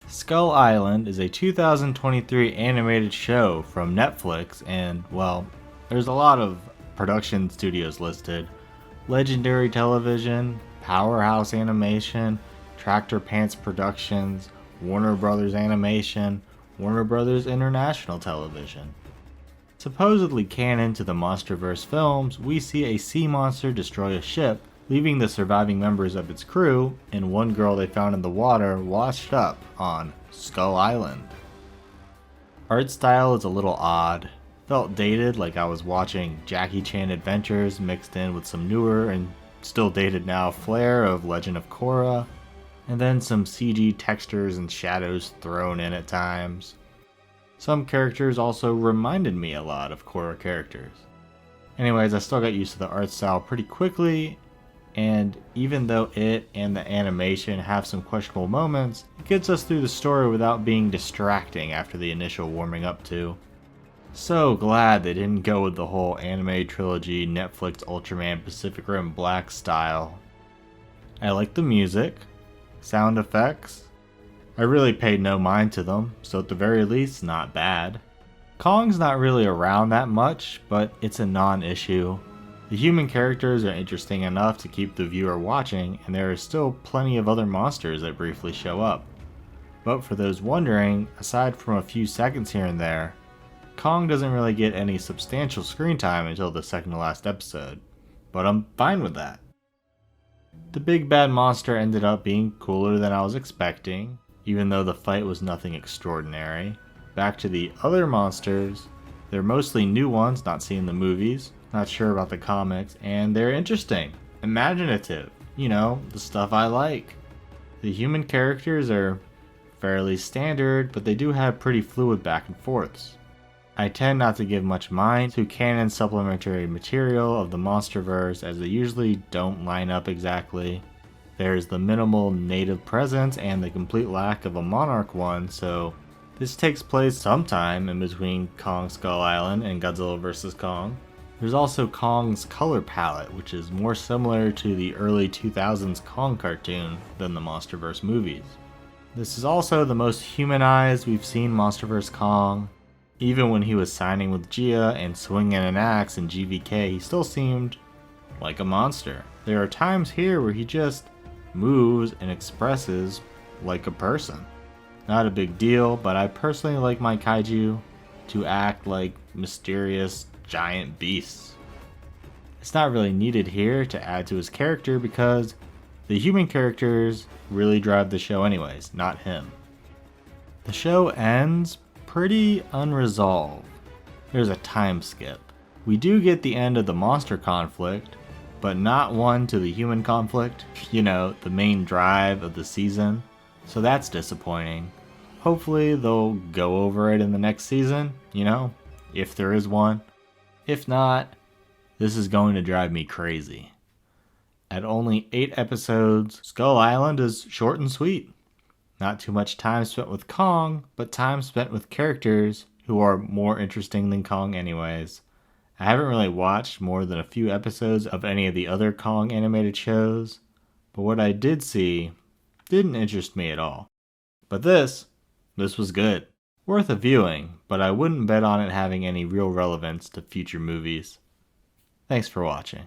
Skull Island is a 2023 animated show from Netflix, and, well, there's a lot of production studios listed. Legendary Television, Powerhouse Animation, Tractor Pants Productions, Warner Brothers Animation, Warner Brothers International Television. Supposedly canon to the Monsterverse films, we see a sea monster destroy a ship, leaving the surviving members of its crew and one girl they found in the water washed up on Skull Island. Art style is a little odd. Felt dated, like I was watching Jackie Chan Adventures mixed in with some newer and still dated now flair of Legend of Korra, and then some CG textures and shadows thrown in at times. Some characters also reminded me a lot of Korra characters. Anyways, I still got used to the art style pretty quickly, and even though it and the animation have some questionable moments, it gets us through the story without being distracting after the initial warming up to. So glad they didn't go with the whole anime trilogy Netflix Ultraman Pacific Rim Black style. I like the music, sound effects. I really paid no mind to them, so at the very least, not bad. Kong's not really around that much, but it's a non-issue. The human characters are interesting enough to keep the viewer watching, and there are still plenty of other monsters that briefly show up. But for those wondering, aside from a few seconds here and there, Kong doesn't really get any substantial screen time until the second to last episode. But I'm fine with that. The big bad monster ended up being cooler than I was expecting, even though the fight was nothing extraordinary. Back to the other monsters, they're mostly new ones not seen in the movies. Not sure about the comics, and they're interesting, imaginative, the stuff I like. The human characters are fairly standard, but they do have pretty fluid back and forths. I tend not to give much mind to canon supplementary material of the Monsterverse, as they usually don't line up exactly. There's the minimal native presence and the complete lack of a monarch one, so this takes place sometime in between Kong Skull Island and Godzilla vs. Kong. There's also Kong's color palette, which is more similar to the early 2000s Kong cartoon than the Monsterverse movies. This is also the most humanized we've seen Monsterverse Kong. Even when he was signing with Gia and swinging an axe in GVK, he still seemed like a monster. There are times here where he just moves and expresses like a person. Not a big deal, but I personally like my kaiju to act like mysterious giant beasts. It's not really needed here to add to his character because the human characters really drive the show anyways, not him. The show ends pretty unresolved. There's a time skip. We do get the end of the monster conflict, but not one to the human conflict, the main drive of the season, so that's disappointing. Hopefully they'll go over it in the next season, if there is one. If not, this is going to drive me crazy. At only 8 episodes, Skull Island is short and sweet. Not too much time spent with Kong, but time spent with characters who are more interesting than Kong anyways. I haven't really watched more than a few episodes of any of the other Kong animated shows, but what I did see didn't interest me at all. But this was good. Worth a viewing, but I wouldn't bet on it having any real relevance to future movies. Thanks for watching.